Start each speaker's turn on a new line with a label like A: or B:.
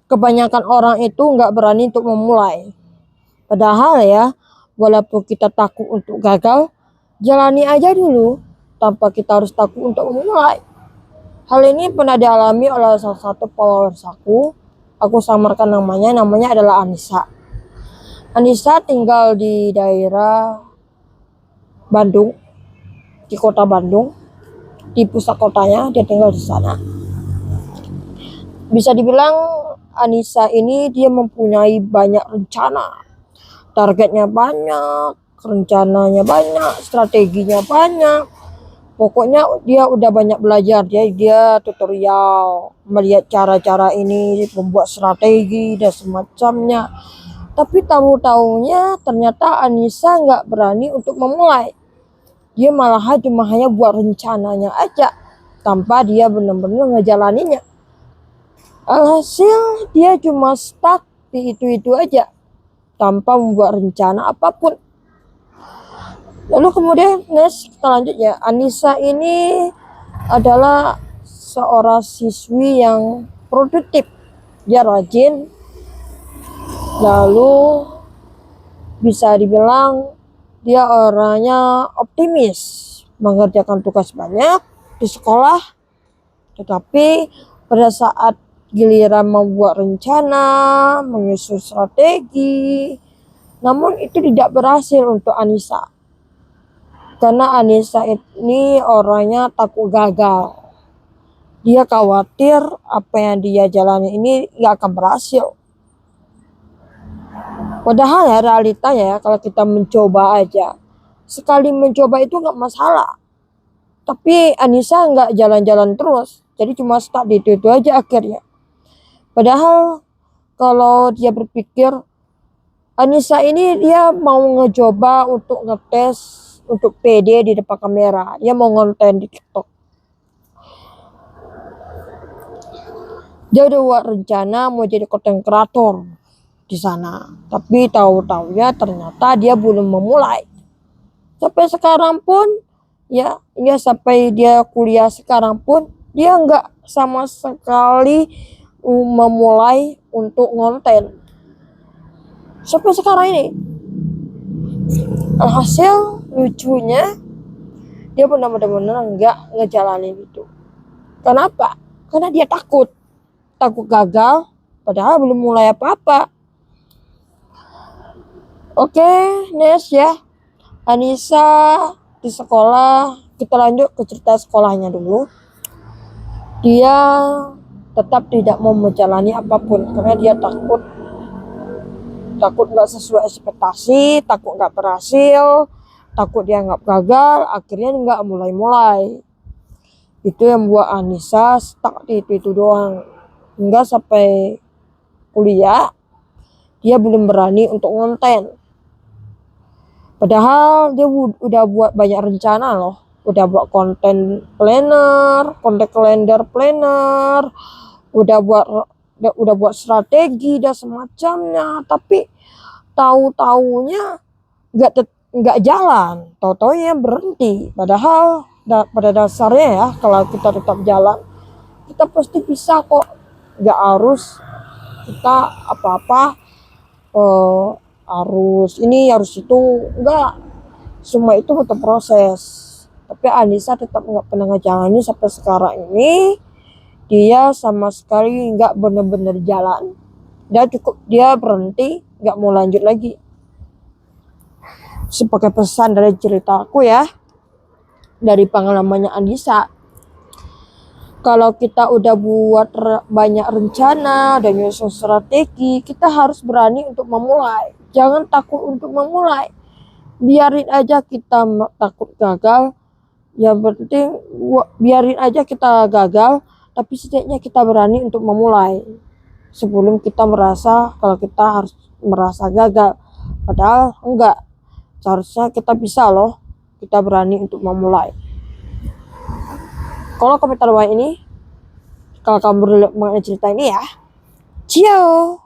A: kebanyakan orang itu nggak berani untuk memulai. Padahal ya, walaupun kita takut untuk gagal, jalani aja dulu tanpa kita harus takut untuk memulai. Hal ini pernah dialami oleh salah satu followers aku. Aku samarkan namanya adalah Anissa. Anissa tinggal di daerah Bandung, di kota Bandung, di pusat kotanya, dia tinggal di sana. Bisa dibilang Anissa ini dia mempunyai banyak rencana. Targetnya banyak, rencananya banyak, strateginya banyak. Pokoknya dia udah banyak belajar, dia tutorial, melihat cara-cara ini, membuat strategi dan semacamnya. Tapi tahu-taunya ternyata Anissa nggak berani untuk memulai. Dia malah cuma hanya buat rencananya aja, tanpa dia benar-benar ngejalaninya. Alhasil dia cuma stuck di itu aja, tanpa membuat rencana apapun. Lalu kemudian kita lanjut ya. Anissa ini adalah seorang siswi yang produktif. Dia rajin. Lalu bisa dibilang dia orangnya optimis, mengerjakan tugas banyak di sekolah. Tetapi pada saat giliran membuat rencana, menyusun strategi, namun itu tidak berhasil untuk Anissa. Karena Anissa ini orangnya takut gagal. Dia khawatir apa yang dia jalani ini gak akan berhasil. Padahal ya realitanya ya, kalau kita mencoba aja, sekali mencoba itu gak masalah. Tapi Anissa gak jalan-jalan terus, jadi cuma stuck di itu aja akhirnya. Padahal kalau dia berpikir, Anissa ini dia mau ngecoba untuk ngetes, untuk pede di depan kamera. Dia mau ngonten di TikTok. Dia udah buat rencana mau jadi content creator di sana. Tapi tahu-taunya ternyata dia belum memulai. Sampai sekarang pun, ya sampai dia kuliah sekarang pun, dia nggak sama sekali memulai untuk ngonten. Sampai sekarang ini. Alhasil lucunya dia benar-benar nggak ngejalanin itu. Kenapa? Karena dia takut gagal, padahal belum mulai apa-apa. Oke, next ya. Anissa di sekolah, kita lanjut ke cerita sekolahnya dulu. Dia tetap tidak mau menjalani apapun karena dia takut nggak sesuai ekspektasi, takut nggak berhasil, takut dia nggak gagal, akhirnya nggak mulai. Itu yang buat Anissa stuck di itu doang. Hingga sampai kuliah, dia belum berani untuk ngonten. Padahal dia udah buat banyak rencana loh. Udah buat konten calendar planner, udah buat strategi dan semacamnya. Tapi tahu-taunya nggak jalan, tahu-taunya berhenti. Padahal pada dasarnya ya, kalau kita tetap jalan, kita pasti bisa kok. Nggak harus kita apa-apa harus ini harus itu, enggak. Semua itu butuh proses. Tapi Anissa tetap nggak pernah ngejalanin sampai sekarang ini. Dia sama sekali nggak benar-benar jalan. Dia berhenti, nggak mau lanjut lagi. Sebagai pesan dari ceritaku ya, dari pengalamannya Anissa, kalau kita udah buat banyak rencana dan nyusun strategi, kita harus berani untuk memulai. Jangan takut untuk memulai. Biarin aja kita takut gagal. Yang penting biarin aja kita gagal, tapi setidaknya kita berani untuk memulai. Sebelum kita merasa kalau kita harus merasa gagal. Padahal enggak. Seharusnya kita bisa loh. Kita berani untuk memulai. Kalau komentar bawah ini, kalau kamu relate mengenai cerita ini ya, ciao.